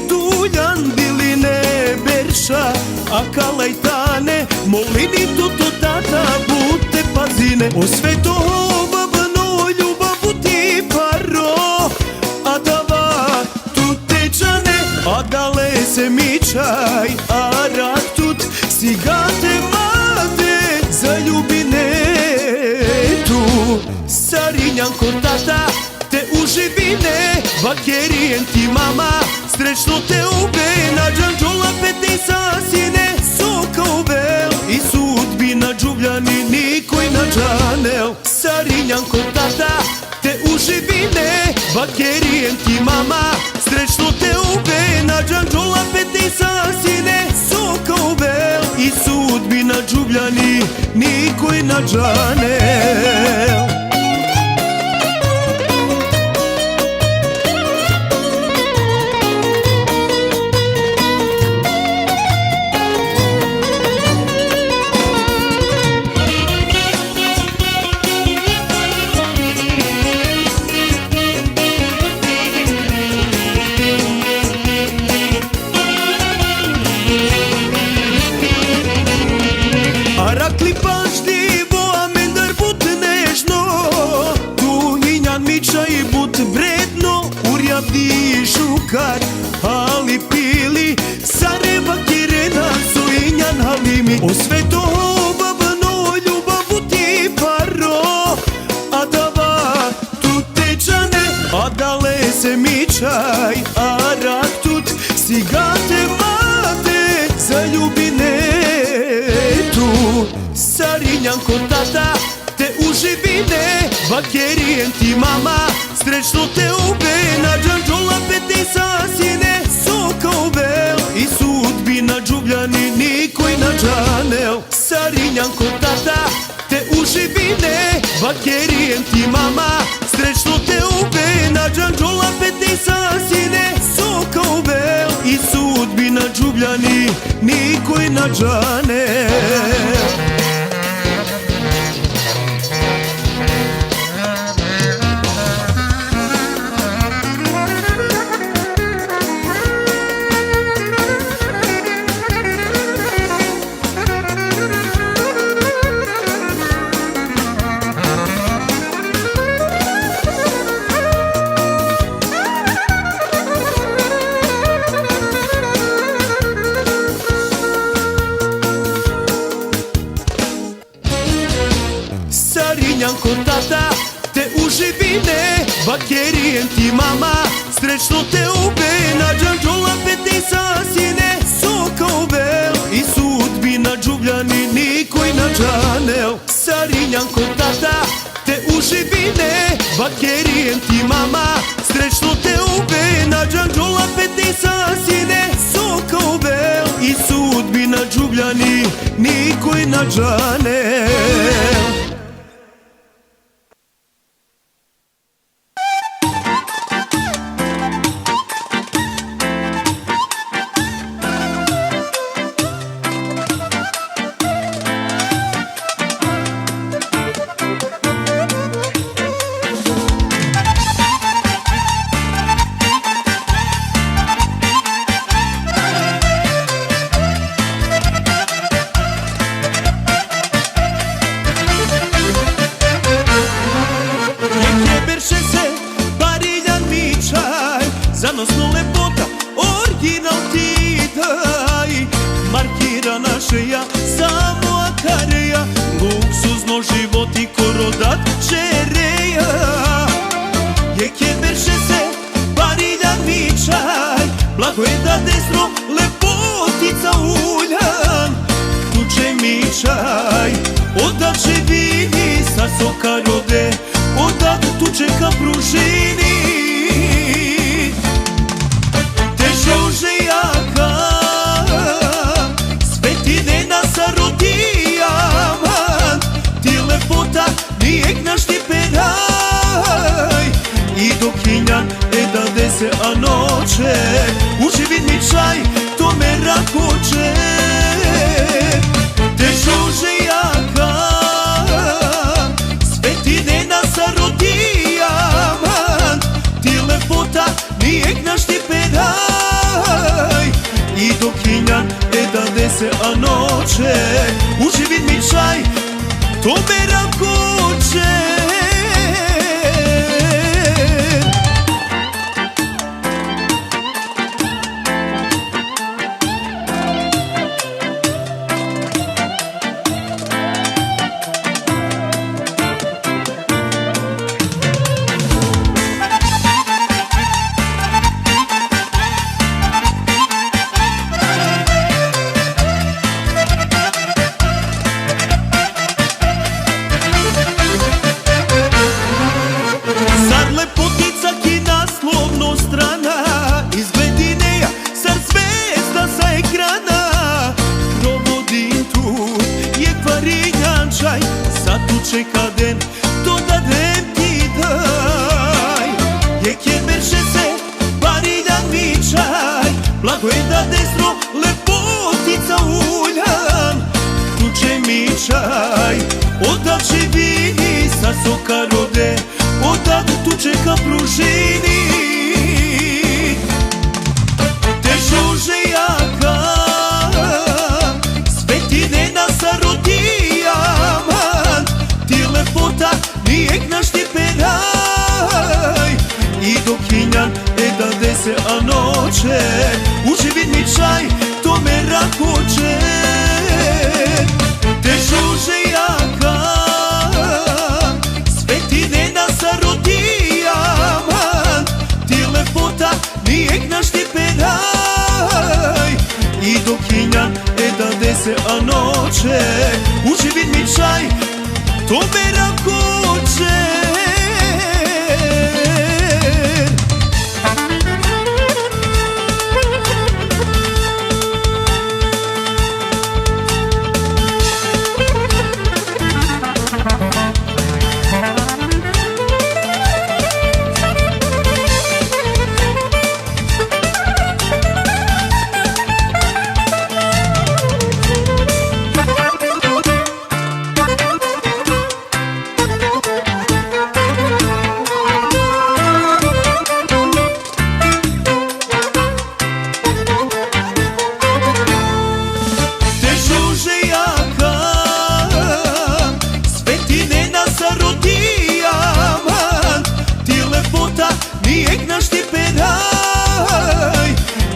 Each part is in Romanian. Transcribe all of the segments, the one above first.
tuljan biline berša, a kalajtane molini tuto tata bute pazine. O sveto babano ljubavu ti paro, a dava tu tečane, a dale se mičaj, a rak tut sigate mate za ljubine tu. Sarinjanko tata te uživine, vakerijen ti mama, srećno te ube, na džanđola peti sasine, soka uvel i sudbina džubljani nikoj na džanel. Sarinjanko tata te uživine, vakerijen ti mama, srećno te ube, na džanđola peti sasine, soka uvel i sudbina džubljani nikoj na džanel. Rakli pažljivo, a mendar but nežno, tu injan miča i but vredno, urja di šukar, ali pili, sareva kirena su injan halimi. O sveto babano ljubavu ti paro, a dava tu tečane, a dale se mičaj, a rak tut sigate mate za ljubine tu. Sarinjanko tata te uživine, vakerijen ti mama, srećno te ube, na džanđola peti sasine, soka uvel i sudbina džubljani nikoj na džanel. Sarinjanko tata te uživine, vakerijen ti mama, srećno te ube, na džanđola peti sasine, soka uvel i sudbina džubljani nikoj na džanel. Sarinjanko tata te uživine, vakerijen ti mama, srećno te ube, na džanđola peti sasine, soka uvel i sudbina džubljani nikoj na džanel. Sarinjanko tata te uživine, vakerijen ti mama, srećno te ube, na džanđola peti sasine, soka uvel i sudbina džubljani nikoj na džanel. Zanosno lepota, original ti daj, markirana šeja, samo akareja, luksuzno životi korodat čereja. Jeke verše se, pariljan mičaj, blago je da desno, lepotica uljan, tuče mičaj, odak će vini, sa soka rode, odak tuče ka pružini. Teže jaka, svetine nas rodijama, ti lepota nijek naš ti peraj. I dok injan da se a noće, uživit mi čaj, to me rakoče. Teže jaka, svetine nas rodijama, ti lepota nijek naš ti peraj. to me rakoče. Čeka den, to da den ti daj. Je kjemerše se, pari dan vičaj. Blago je da destro, lepotica uljan. Tuče mičaj, odad će vidi sa soka rode. Odad tu čeka pružini. Te žuže jaka, svetine nas rodijam. Lepota nijek naš ti peraj. I dok hinjan da dese a noće uživi mi čaj, to me rakoče. Te žuže jaka, svetine nas rodijam. Ti lepota nijek naš ti peraj. I dok hinjan da dese a noće uživi mi čaj, to me rakoče.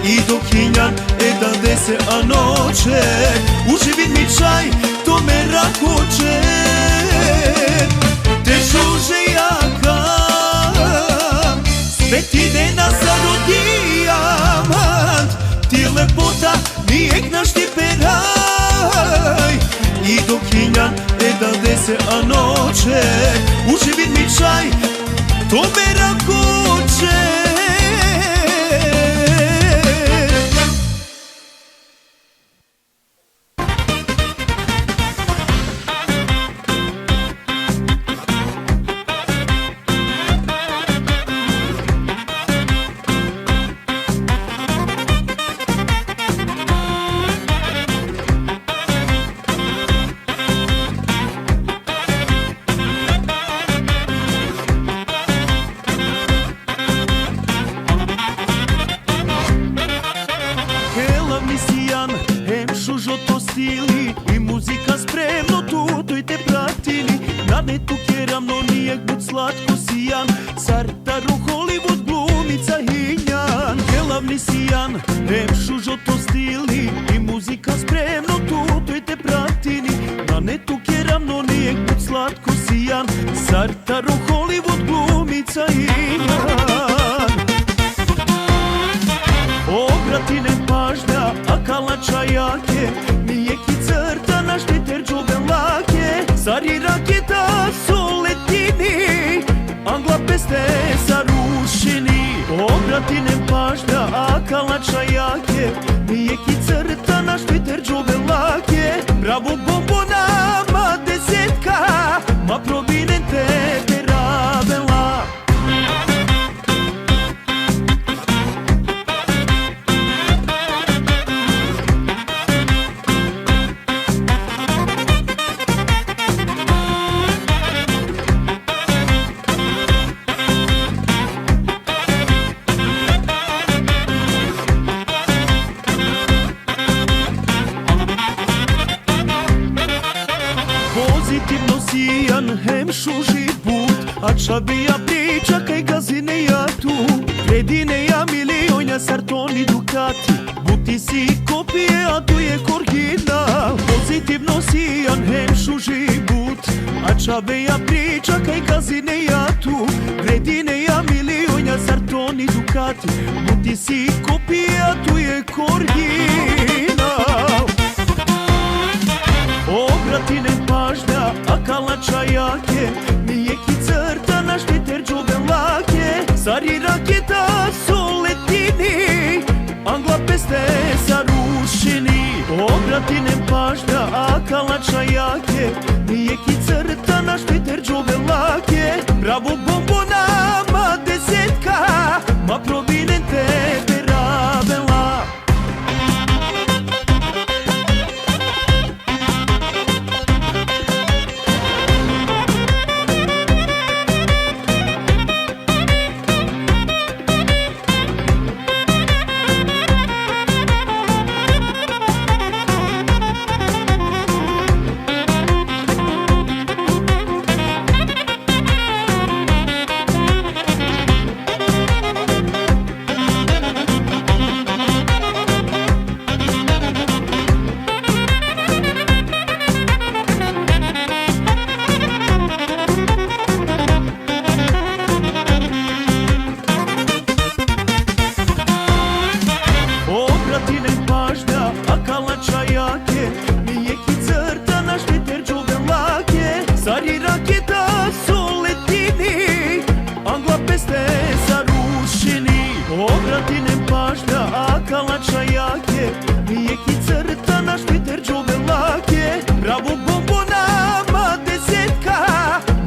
I dok hinjan da dese a noće uživi mi čaj, to me rakoče. Te žuže jaka, svetine nas rodijam. Ti lepota nijek naš ti peraj. I dok hinjan da dese a noće uživi mi čaj, to me rakoče. I muzika spremno tu i te pratili. Na netu kjeram, no nijek bud slatko sijan. Sartaru Hollywood glumica hinjan. Glavni sijan, šužo to stili. I muzika spremno tu i te pratili. Na netu kjeram, no nijek bud slatko sijan. Sartaru Hollywood glumica hinjan. Obratine pažnja, a kalača jake. Nijeki crta naš teter džoben lake. Sari raketa su letini, angla peste sa rušini. Obratine pažnja, a kalača jake. Nijeki crta naš teter džoben lake. Bravo bombonama desetka, ma provinente peravela. u život, a čabija priča kaj gazineja tu. Kredineja milionja sartoni Ducati, buti si kopije, a tu je original. Pozitivno si anhemš u život, a čabija priča kaj gazineja tu. Kredineja milionja sartoni Ducati, buti si kopije, a tu je original. Obratine pažnja, a kalača jake, nijeki crta na šteter džobe lake. Sari raketa su letini, Angla peste zarušeni. Obratine pažnja, a kalača jake, nijeki crta na šteter džobe lake. Bravo bombonama desetka, ma provinen tebe rabela. Obratine pažnja, a kalača jake, nijeki crta na šteter džobe lake. Bravo bombonama desetka,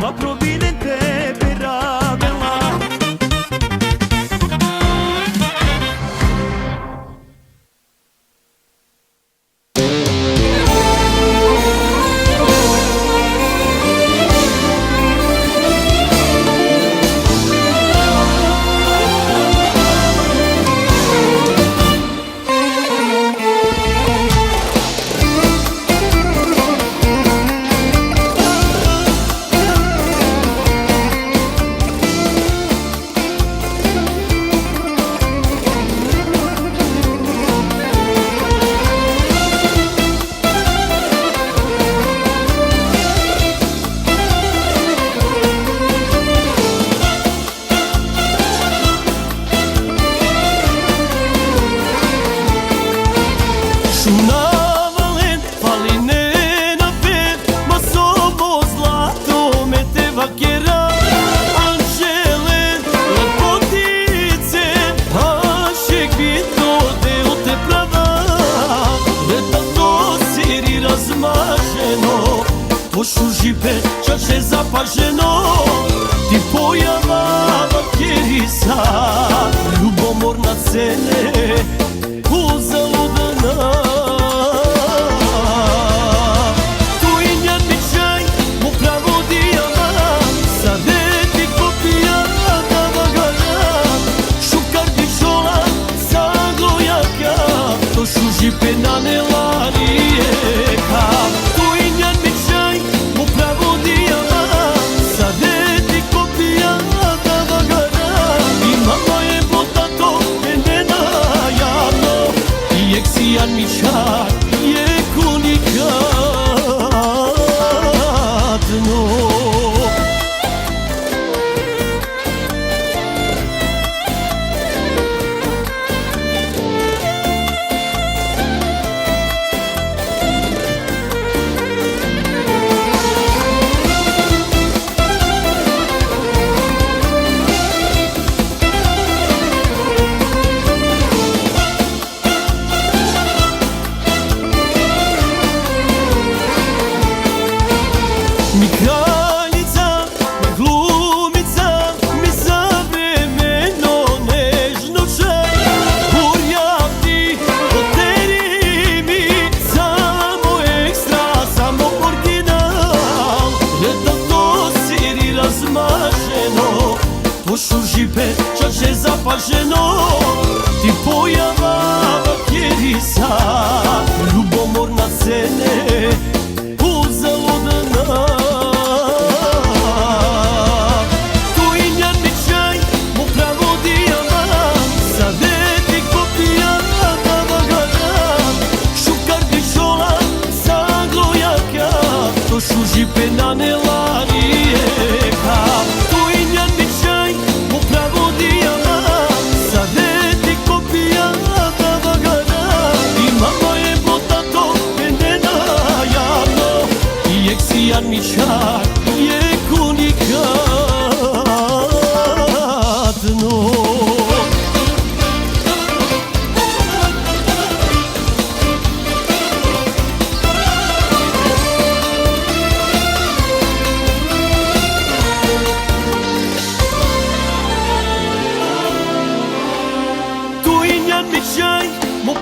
ma provinen tebe rabela. Pošužipe čaše zapaženo, ti pojava kjerisa, ljubomorna cene, uzaludana. Tu i njerničaj mu pravo dijama, sadeti kopija da vagara, šukar dišola sa glojaka, to šužipe nanela rijeka. Tu i njerničaj mu pravo dijama, sadeti kopija da vagara, i mama je potato enena javno, i eksijan mičar je kunikadno.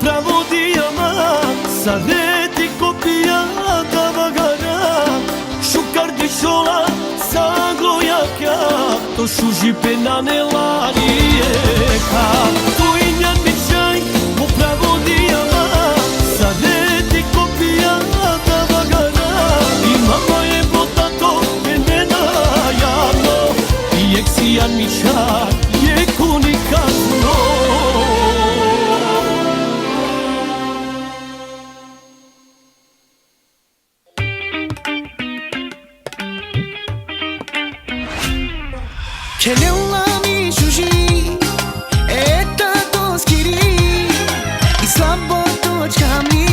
pravo diama Sareti copiata magara Shukar di shola sa gloyaka To shuji penane larieka Tu inyan mi chai Mo pravo diama Sareti copiata magara I mama e botato venena yano I exian mi chai E kunikazno Kelella mi shuji eta toskiri I slabo točka mi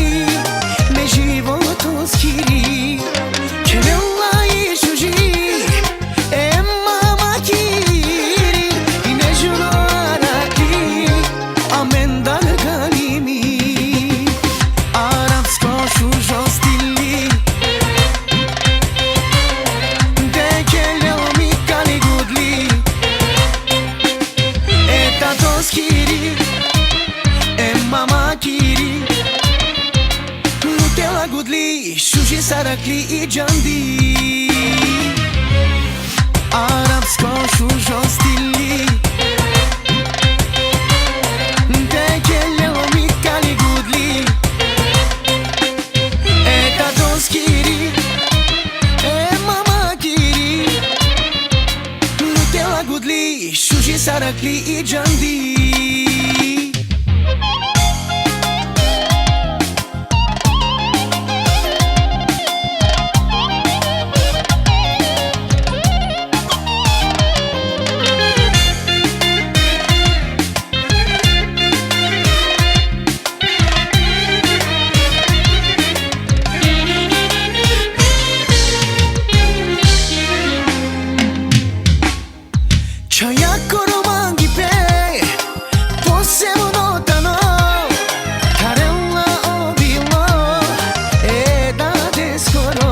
me život toskiri Kelella i shuji e mama kiri I ne žulo araki amendar galimi Arabsko shujo stili De kelella mi kali gudli Toskiri e mama kiri Nu te la gudli shuji sarakli I jandi Arabsko shujo stili De kelle mi kali gudli Eta toskiri e mama kiri Nu te la gudli shuji sarakli I jandi Chaya koromangi pe Posemo notano Karella obilo E da descoro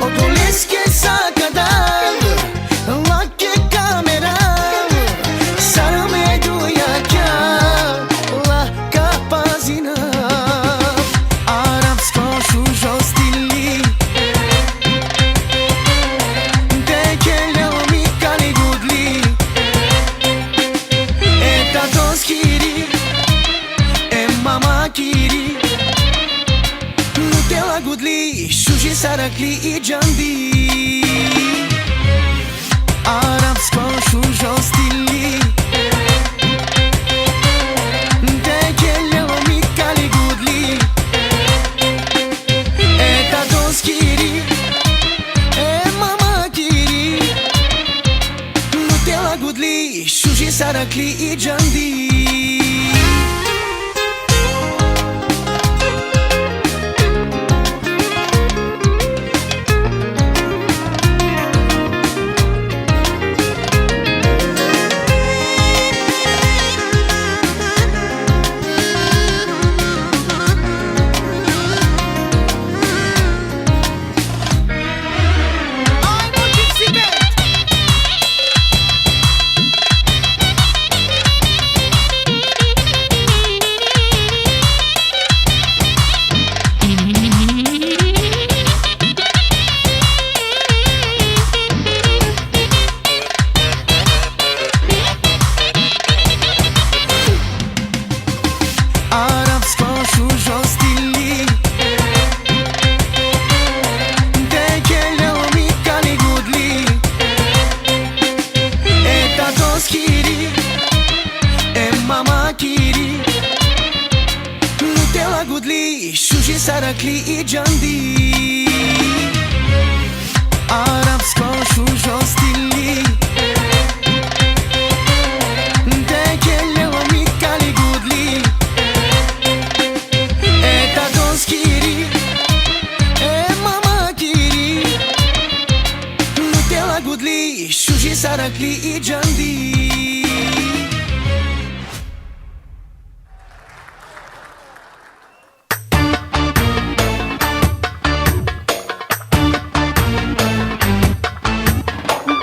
Odoleske sakadav Lake kamera Sarame dujaka La kapazina Arabsko shujo stili De kelle mi kali gudli Eta toskiri e mama kiri Nu te la gudli shuji sarakli I jandi Arabsko shujo stili De kelle mi kali gudli Eta toskiri e mama kiri Nu te la gudli shuji sarakli I jandi Arabsko shujo stili De kelle mi kali gudli Eta toskiri e mama kiri Nu te la gudli shuji sarakli I jandi Arabsko shujo stili De kelle mi kali gudli Eta toskiri e mama kiri Nu te la gudli shuji sarakli I jandi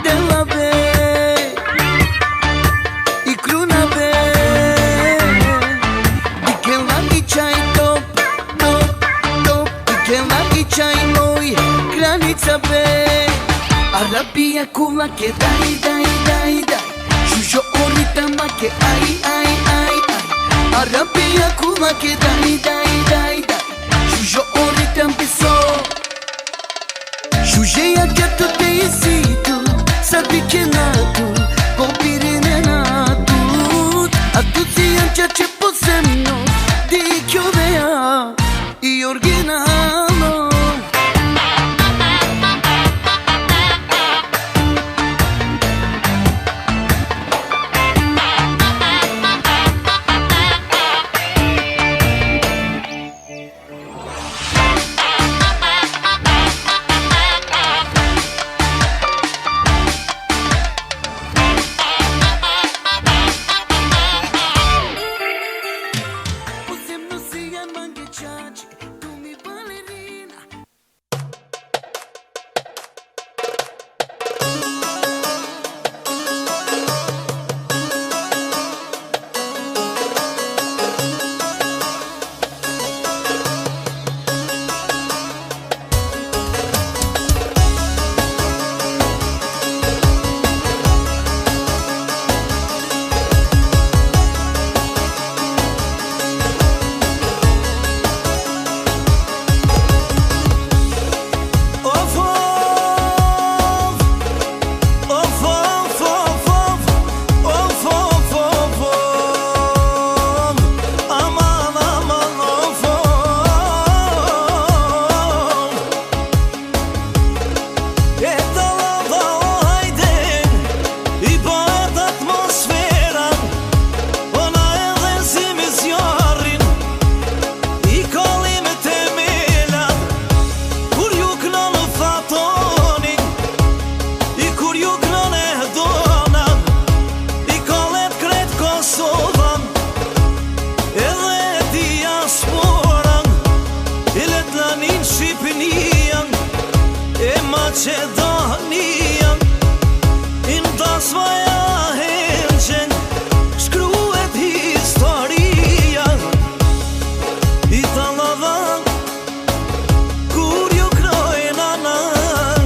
De la qaj top, top, top I kema I qaj moj, granica be Arabia kulla ke daj, daj, daj, daj Shusho orita ma ke aj, aj, aj, aj Arabia kulla ke daj, daj, daj, daj Shusho orita mpiso Shusheja këtë të jesitu Sa di ke natu Po pirin e natut A tu si janë qa që po semno Di kjo dhe ja I originalo Macedonian Inda svoja helqen Shkruhet historia I talavan Kur ju krojnë anan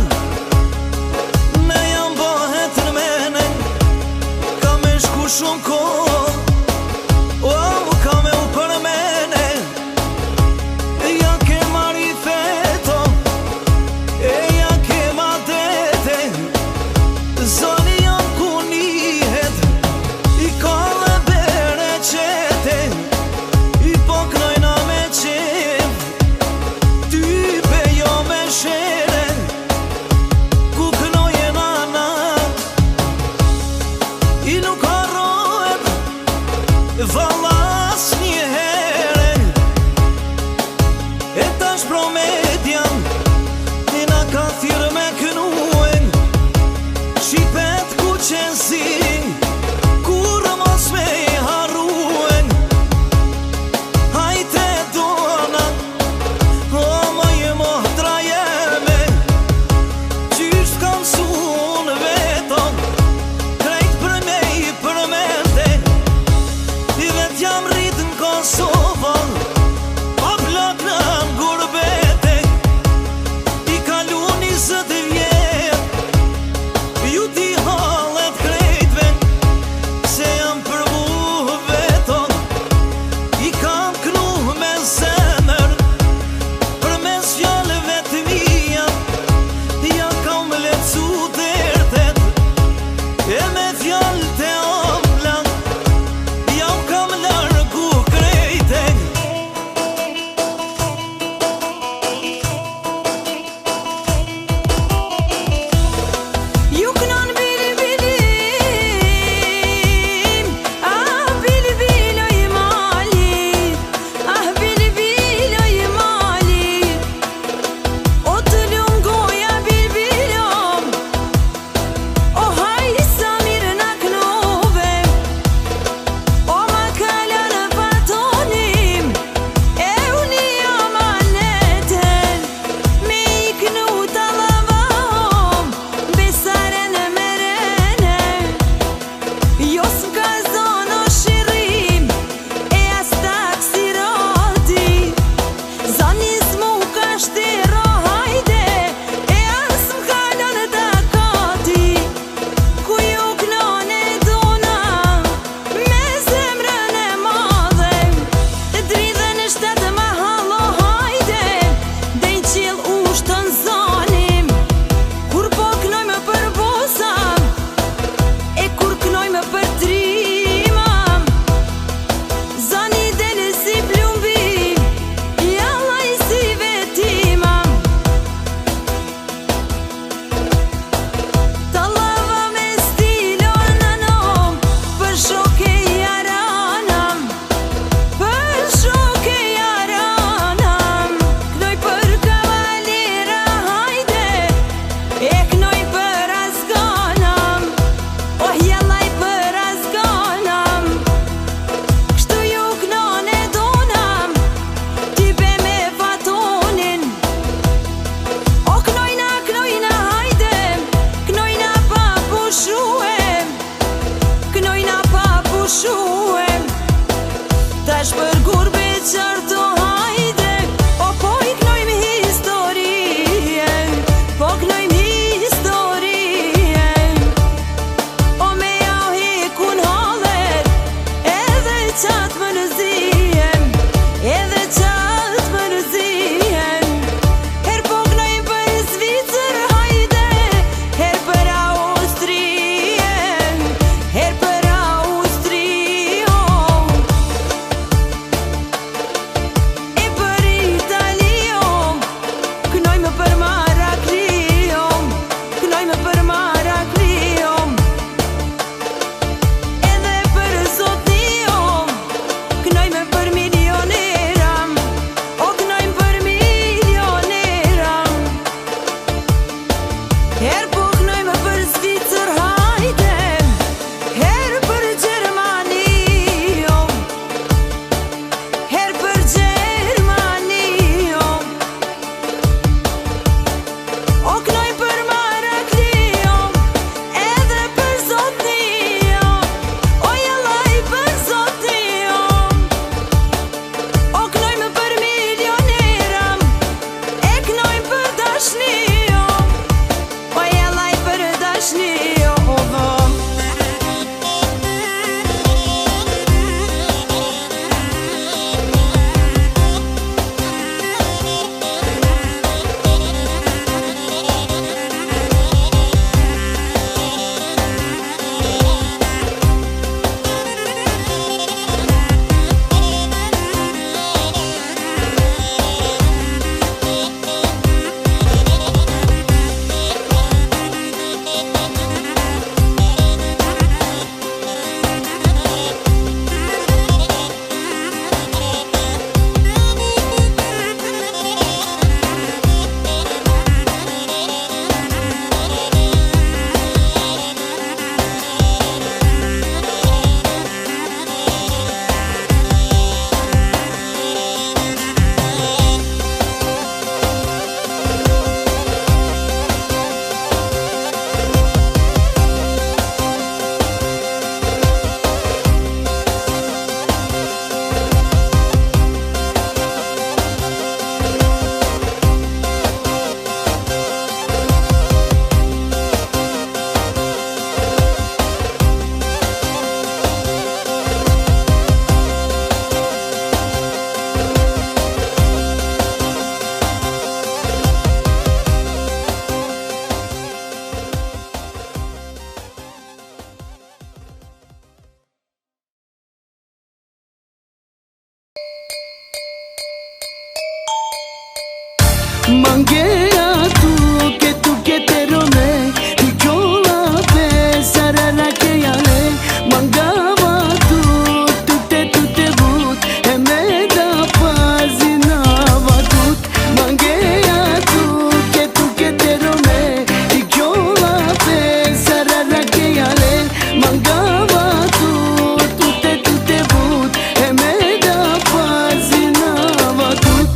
Ne jam bëhet në mene Ka me shku shumë kohë Oh, ka me u për mene Ja ke mari feto Ja ke ma dete Zoni jam ku nihet I kole bere qete I poknojna me qef Ty pe jo me shere Ku knoje nana I nuk harrohet Valas një here E tash promedjan Nina ka thirë me kënuen Shqipet ku qenësin Kur mos me I harruen Hajte dona O më je mohtra jeme Qysht kam sun veton Krejt për me I përmende I vet jam rrit në Kosovë Pa plak në gurbete Manguea tu que te rome Tu chola pe sarara que yale Mangava tu te but E me da pazina vatut Manguea tu que te rome Tu chola pe sarara que yale Mangava tu te but E me da pazina vatut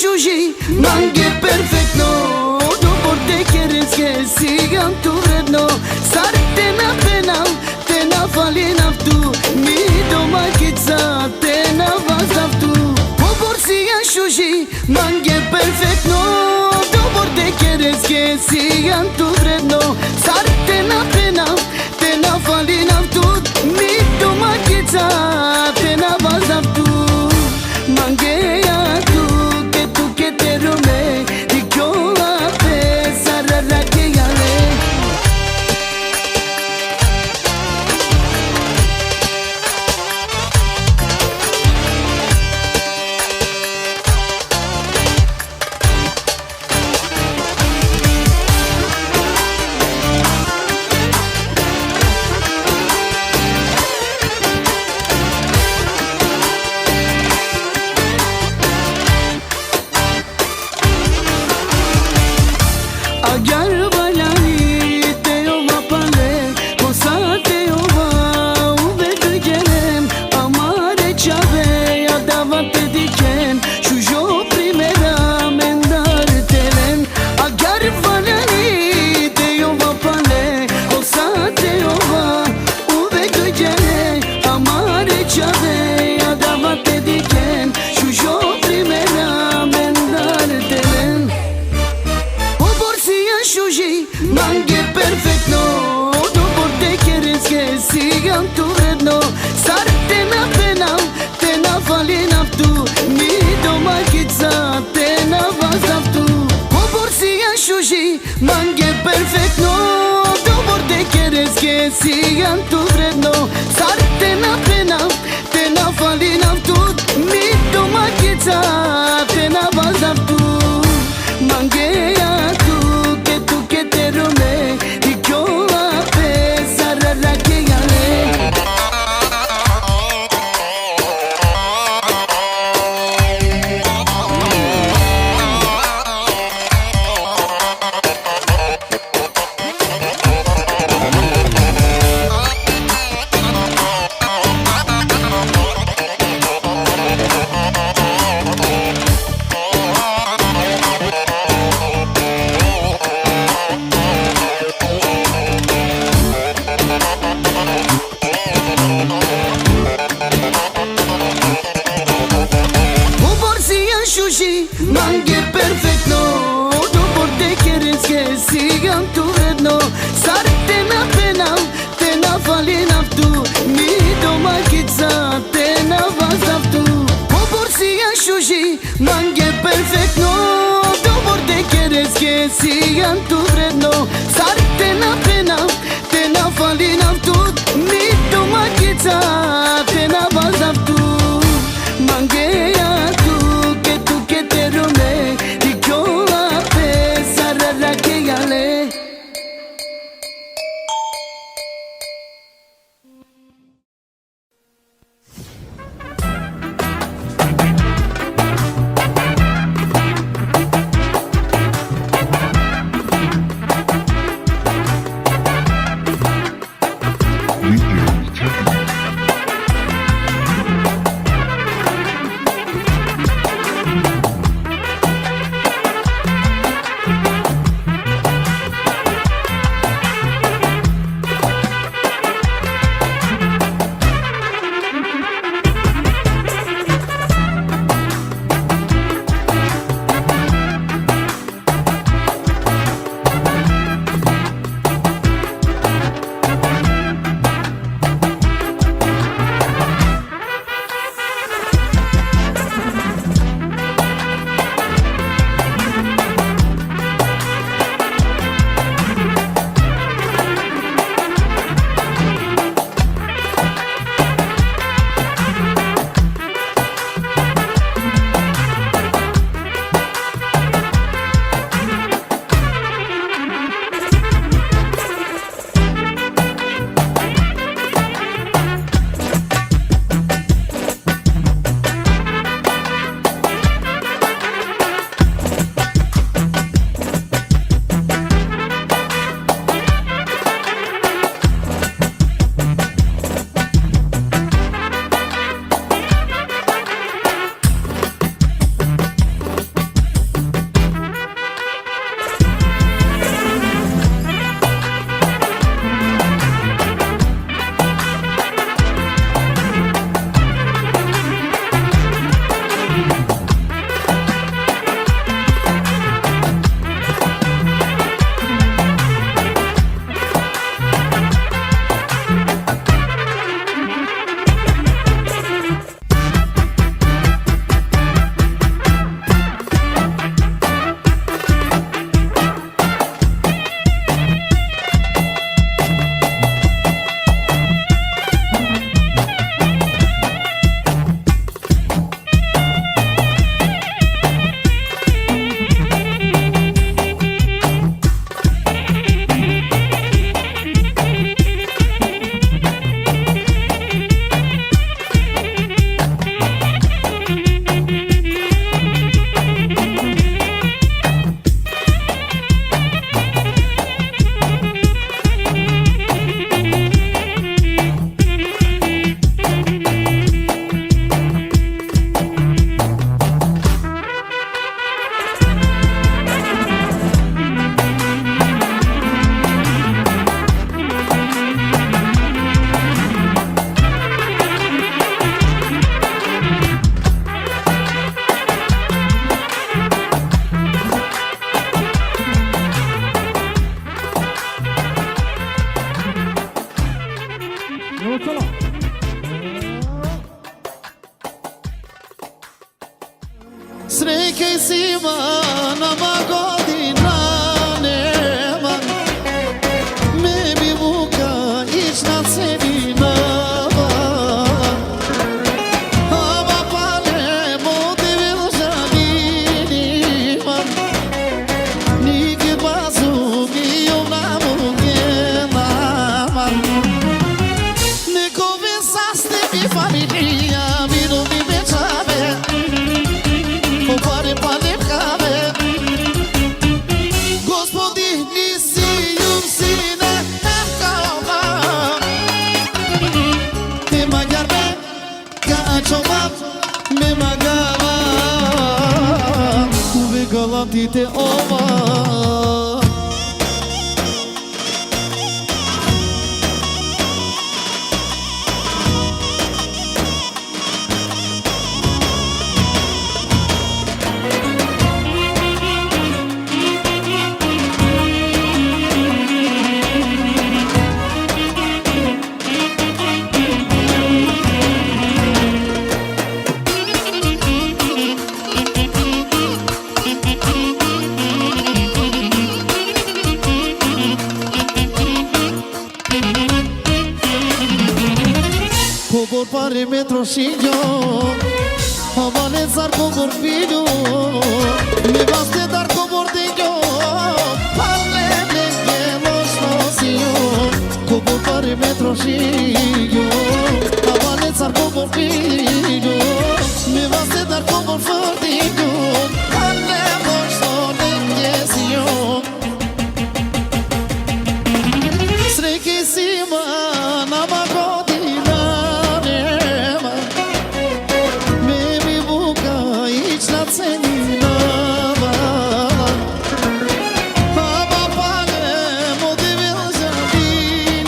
Shuji, mangue perfecto No porte quieres que sigan tu redno Sarte na pena, te na falin aftu Mi doma kitsa, te na vaz aftu O borsia shuji, mangue perfecto No porte quieres que sigan tu redno Sarte na pena, te na falin aftu Mi doma kitsa, te na vaz aftu Manguea que te rome Y yo la pesarara que yale Agar balani teo vapale Cosa teo va uve găgelem Amare ceave adavate diken Shujo primera mendar telen Agar balani teo vapale Cosa teo va uve găgelem Amare ceave adavate diken Shujo primera mendar telen Shuji, mangue perfecto No porte quieres que sigan tu redno Sarte na pena, te na falin aftu Mi doma kitsa, te na vaz aftu O borsia shuji, mangue perfecto No porte quieres que sigan tu redno Sarte na pena, te na falin aftu Mi doma kitsa, te na vaz aftu Manguea que te rome Y yo la pesarara que yale Shushi, mangue perfecto No porte quieres que sigan tu redno Sarte na pena, te na falin aftu Mi doma kitsa, te na vaz aftu O borsia shushi, mangue perfecto No porte quieres que sigan tu redno Sarte na pena, te na falin aftu Mi doma kitsa, te na vaz aftu Manguea que te rome Y yo la pesarara que yale Srećaj svima nama godinane, man. Me mi vuka ić na celinama. Ama palemo te velžanini, man. Nikad bazu mi ovnamo gena, man. Neko vesaste mi familija, mi novi večave. Pare pale kave Gospodini sijum sine kava Te magarbe ka çobap me magava Kuve galati te ova Cobor pare metro și eu Avanețar cobor fiu Mi vas te dar cobor de eu Pale de los nosiu Cobor pare metro și eu Avanețar cobor fiu Mi vas te dar cobor fiu Pale los nosiu Sreće svima nama godina celinama Ama palemo te velžanima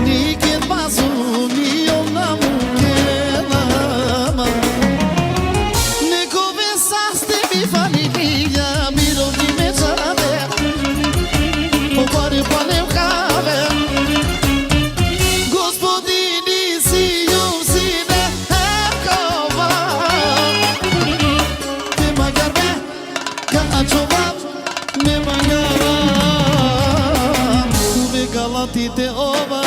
Nikad bazu mi ovnamo genama Neko vesaste mi familija mirovni večave Pare palem kave Gospodini sijum sine kava Čovap me magara Kuve galati te ova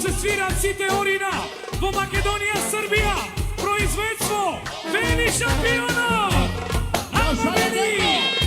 se svira Citeorina, vo Makedonija, Srbija, proizvedstvo Veni šampiona! Ajmo Veni!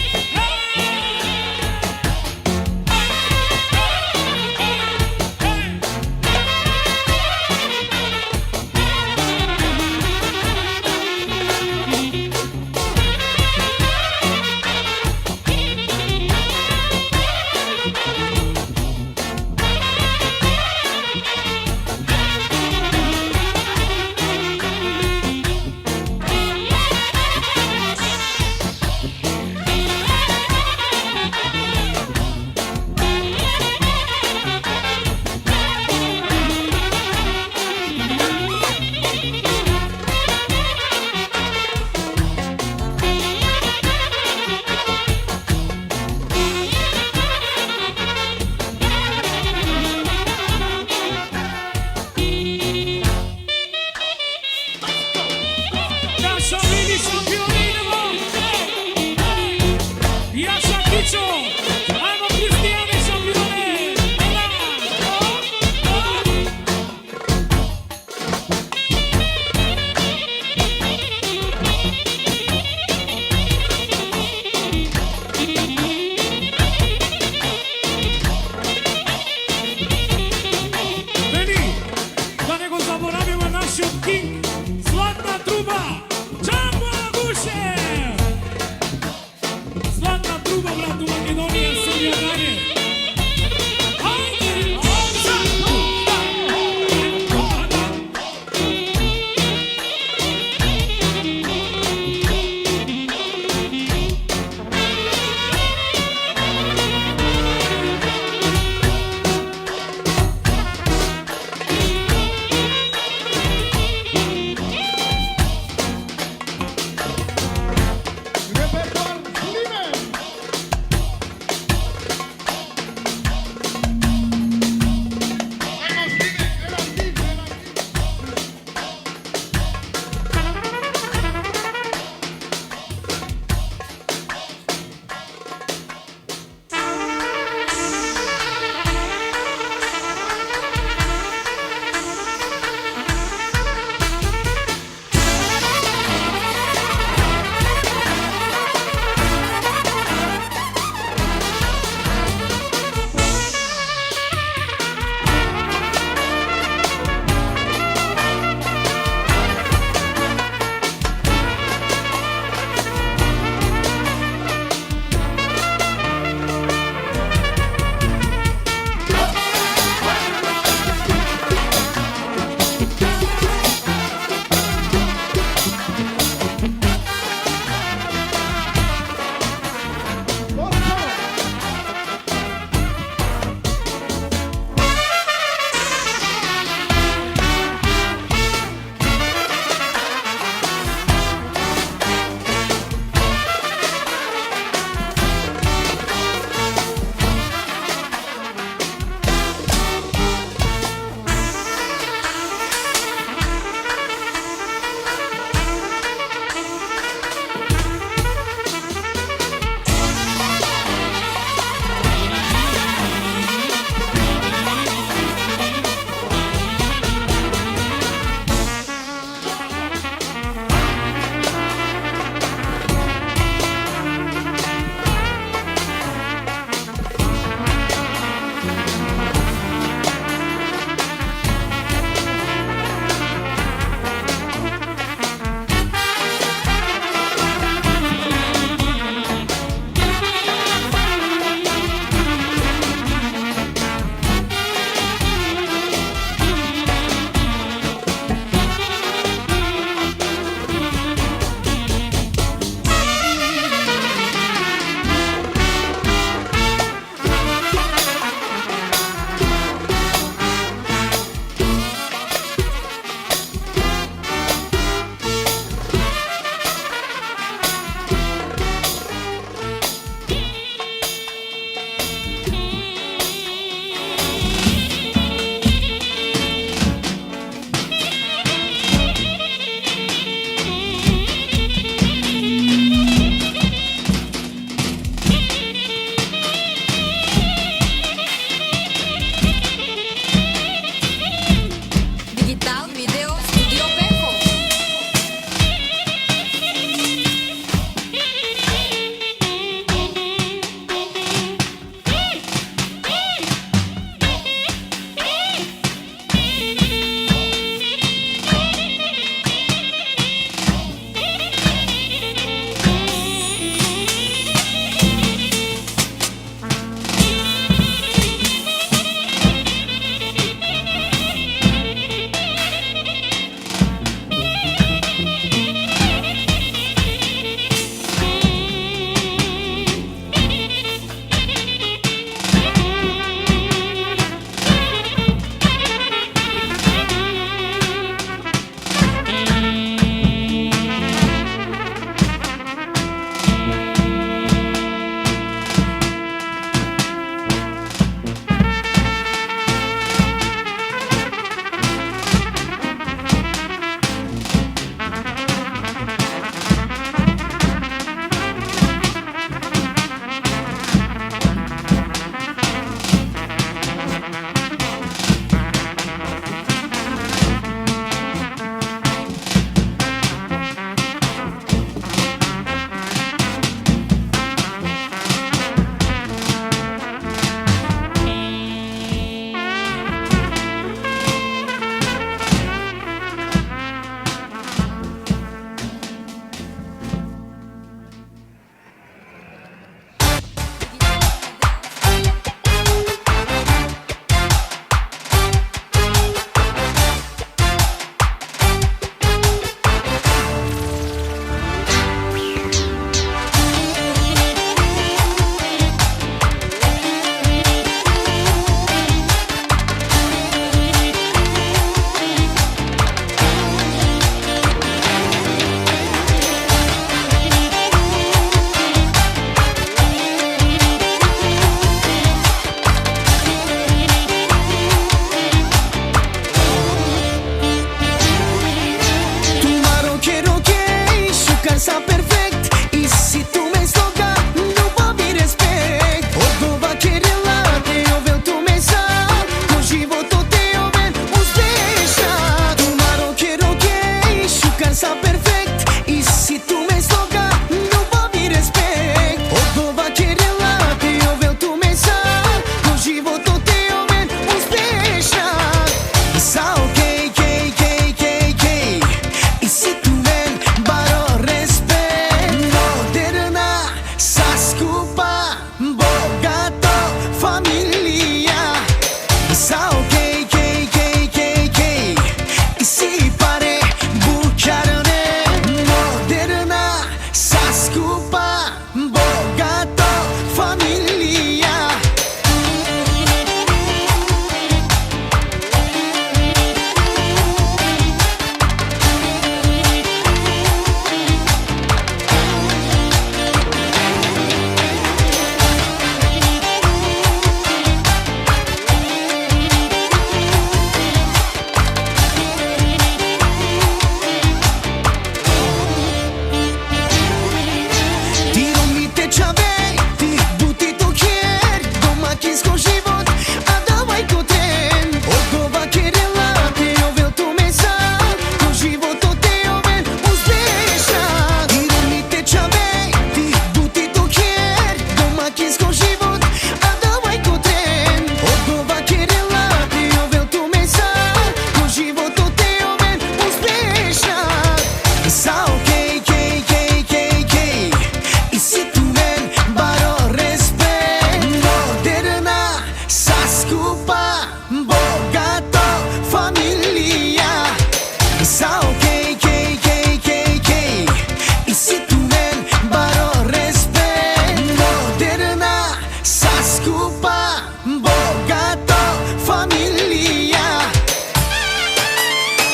super bogato familia.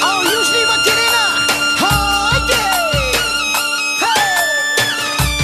O, już nie ma Kierena. Ojej! Hej!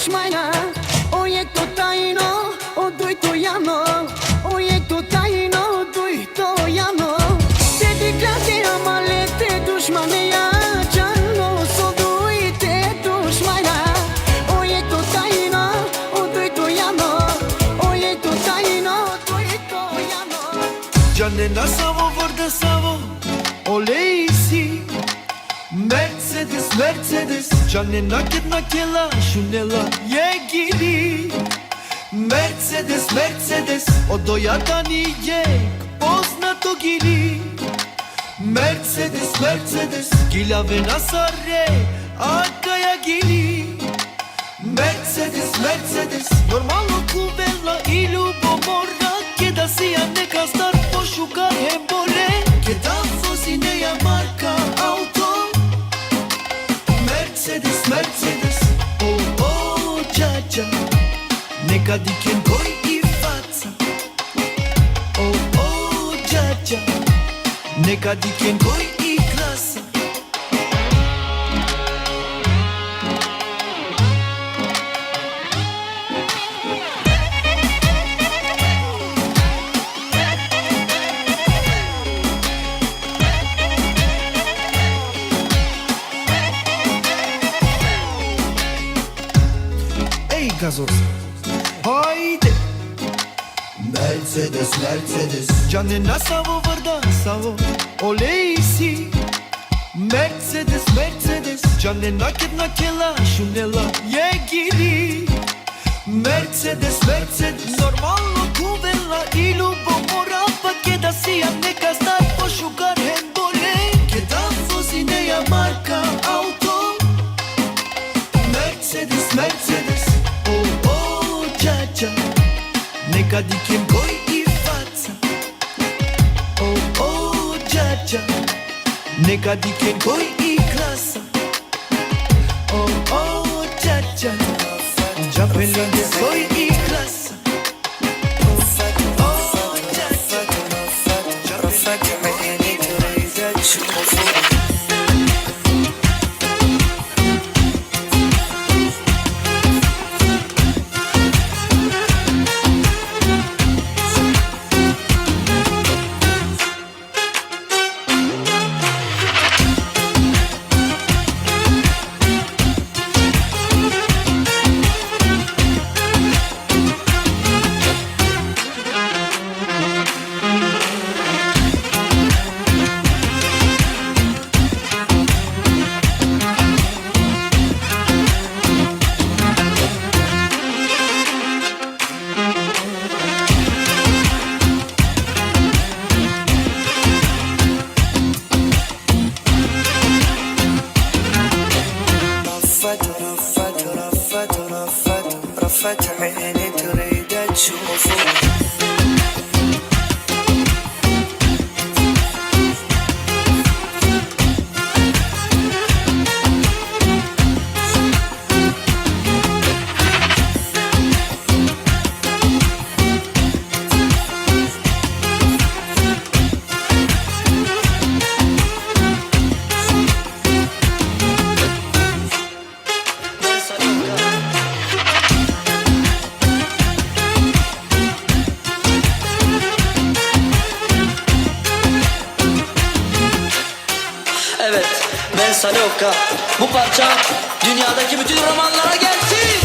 dușmana. Oiecto tajno, oduj to jano. Oiecto tajno, oduj to jano. Dedicate amalete dușmane ja čano. Soduj te dușmana. Oiecto tajno, oduj to jano. Oiecto tajno, oduj to jano. Canına savo vurdu savo Oleysi Mercedes Mercedes Canına gitna kela şunela yegili Mercedes Mercedes Odoyadan iyek Poznato gili Mercedes Mercedes Gilave nasare Akaya gili Mercedes Mercedes Normalno kuvela i ljubomora Keda si ja neka star pošuka embole Keda vozi neja marka auto Mercedes Mercedes Oh oh džađa Neka diken koj i faca Oh oh džađa Neka diken koj i klasa Gazoz Haydi Mercedes Mercedes Canına savo vurda savo Oleysi Mercedes Mercedes Canına gitna kela şunela yegili Mercedes Mercedes Normalno kuvela i ljubomora Pa keda si ja neka star pošugar embole Keda vozi neja marka auto Mercedes Mercedes Oh oh džađa Neka dikem koj i faca Oh oh džađa Neka dikem koj i klasa Oh oh džađa Džapelinde koj i klasa Oh džađa رفعت عيني تريد تشوفه Evet, ben Salihokka. Bu parça dünyadaki bütün romanlara gelsin.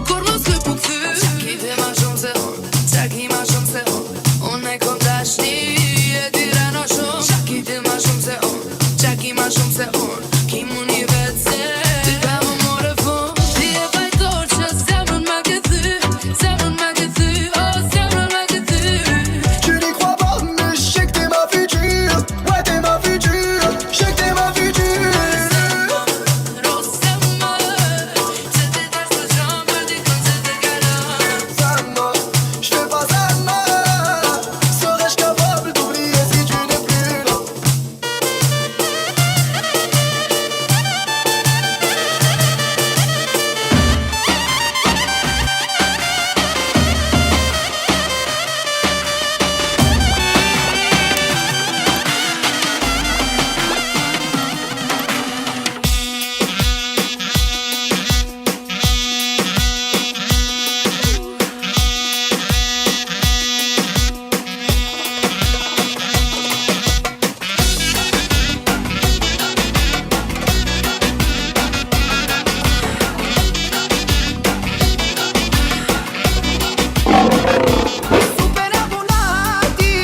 Corno se pukty Qaki dhe ma shumë se unë Qaki ma shumë se unë Unë e kom dashni E dyra në shumë Qaki dhe ma shumë se unë Qaki ma shumë se unë Ki mu një vetë se Ty ka më more fund Ti e fajtor që zemrën ma këthy Zemrën ma këthy Oh, zemrën ma këthy Tu n'y crois pas, mais je sais que t'es ma future. Ouais, t'es ma future. Je sais que t'es ma future. Sama, je fais pas ça mal. Serais-je capable d'oublier si tu n'es plus là? Super abbonati,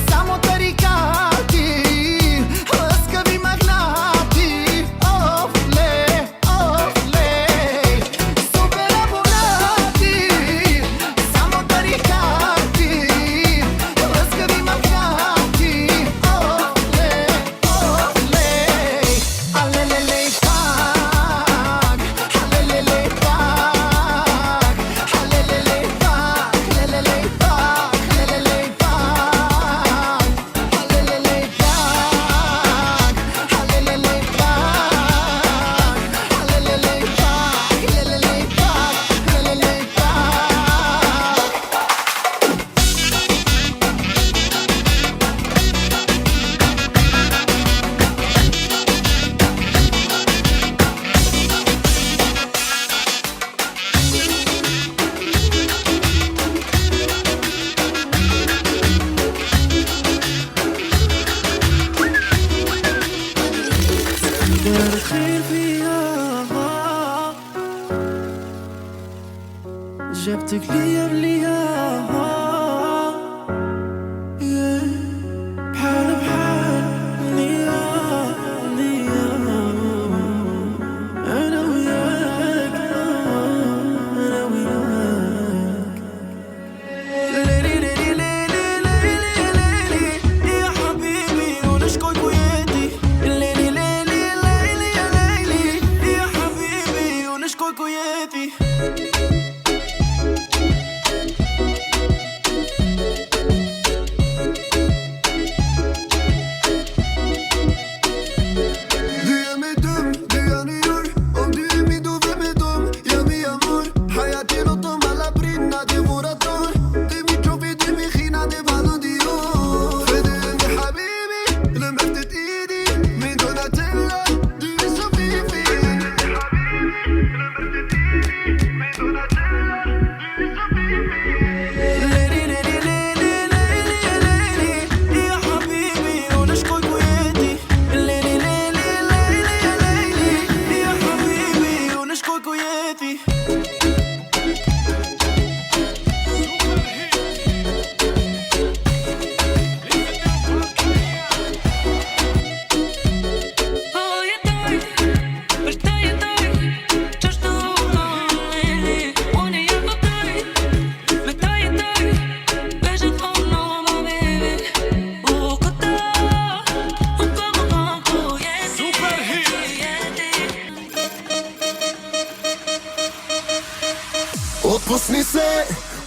siamo caricati, scavi magnati, oh lei, super abbonati, siamo caricati, scavi magnati, oh lei, allele pag, allele pag, allele pag. الخير فيها جبتك ليا بليا بحال بحال نيا أنا وياك أنا وياك ليلي ليلي ليلي ليلي ليلي يا حبيبي ونشكوك ويدي ليلي ليلي ليلي ليلي يا حبيبي ونشكوك ويدي Du yemedim, du yanıyor. Om du umidum, yami amor. Hayati notum alla brinna di vurator. Dimmi trovi, dimmi khina di balodior. Fedeli habibi, لمفتت ايدي من دوناتيلا. Du är så fifi. ليلي ليلي ليلي ليلي ليلي يا حبيبي ونشكوك ويدي ليلي ليلي ليلي ليلي يا حبيبي ونشكوك ويدي Oh, je doj, përta je doj Qashtu lili Unë ja po doj Me ta je doj Bežet ono ma baby Këta Unë po më banku jeti Super hit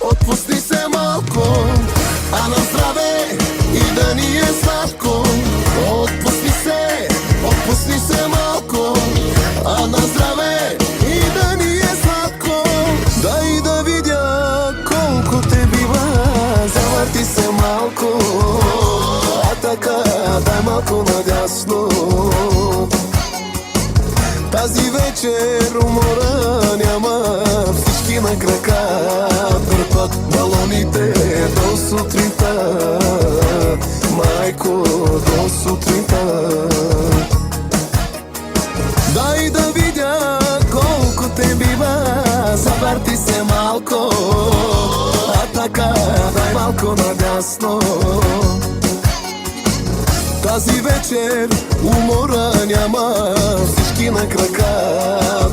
Отпусни се малко, а на здраве и да ни е сладко. Отпусни се малко, а на здраве и да ни е сладко. Дай да видя колко те бива, завърти се малко, а така дай малко надясно. Тази вечер умора няма, всички на крака дърпат балоните до сутринта. Майко, до сутринта. Дай да видя колко те бива, малко, а така дай малко надясно. Тази вечер умора няма, всички на крака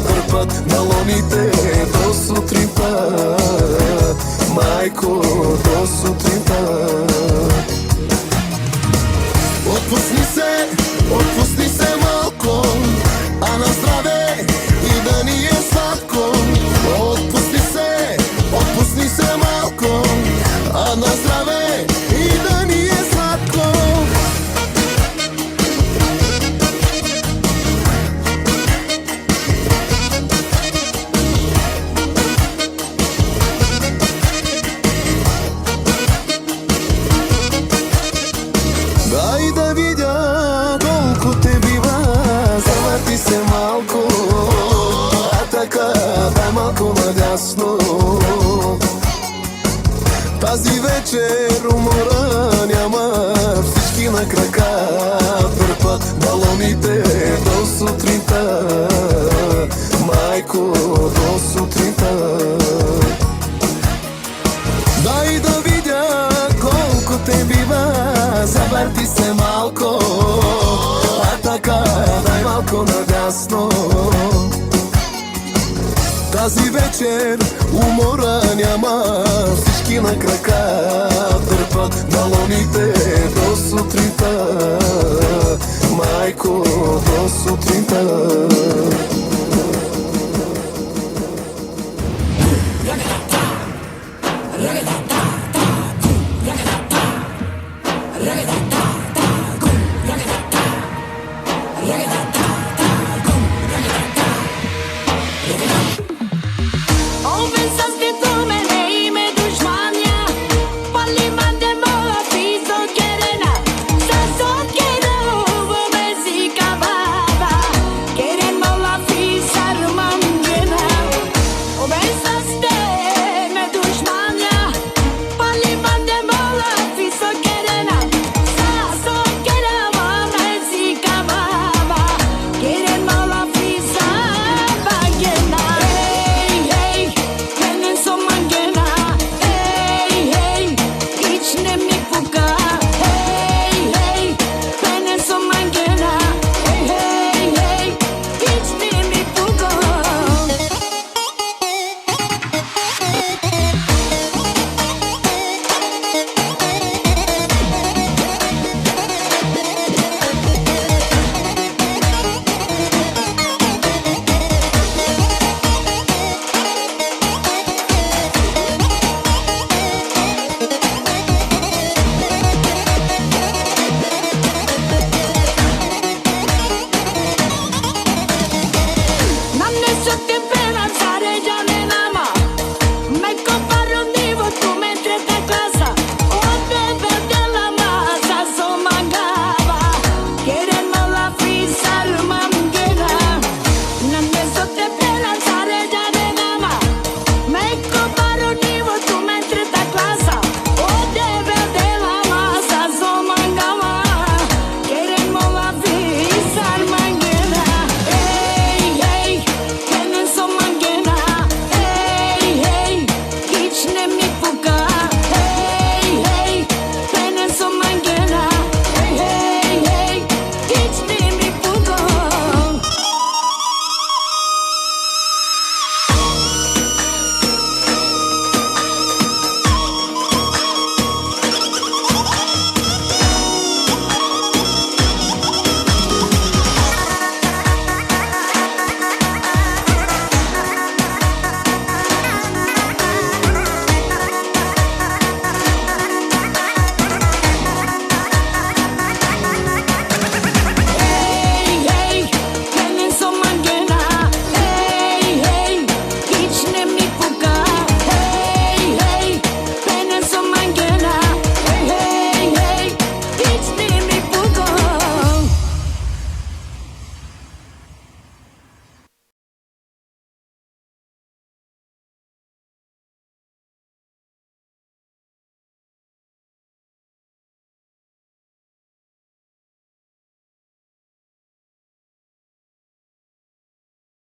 търпат балоните до сутринта. Майко, до сутринта. Отпусни се малко, а на здраве и да ни е сладко. Отпусни се малко, а на здраве и да ни е сладко. Дай да видя колко те бива, завърти се малко, а така дай малко надясно. Тази вечер умора няма, всички на крака търпат балоните до сутринта. Майко, до сутринта. Дай да видя колко те бива, завърти се малко, а така дай малко надясно. Тази вечер умора няма, всички на крака търпат балоните до сутринта. Майко, до сутринта. On pensaste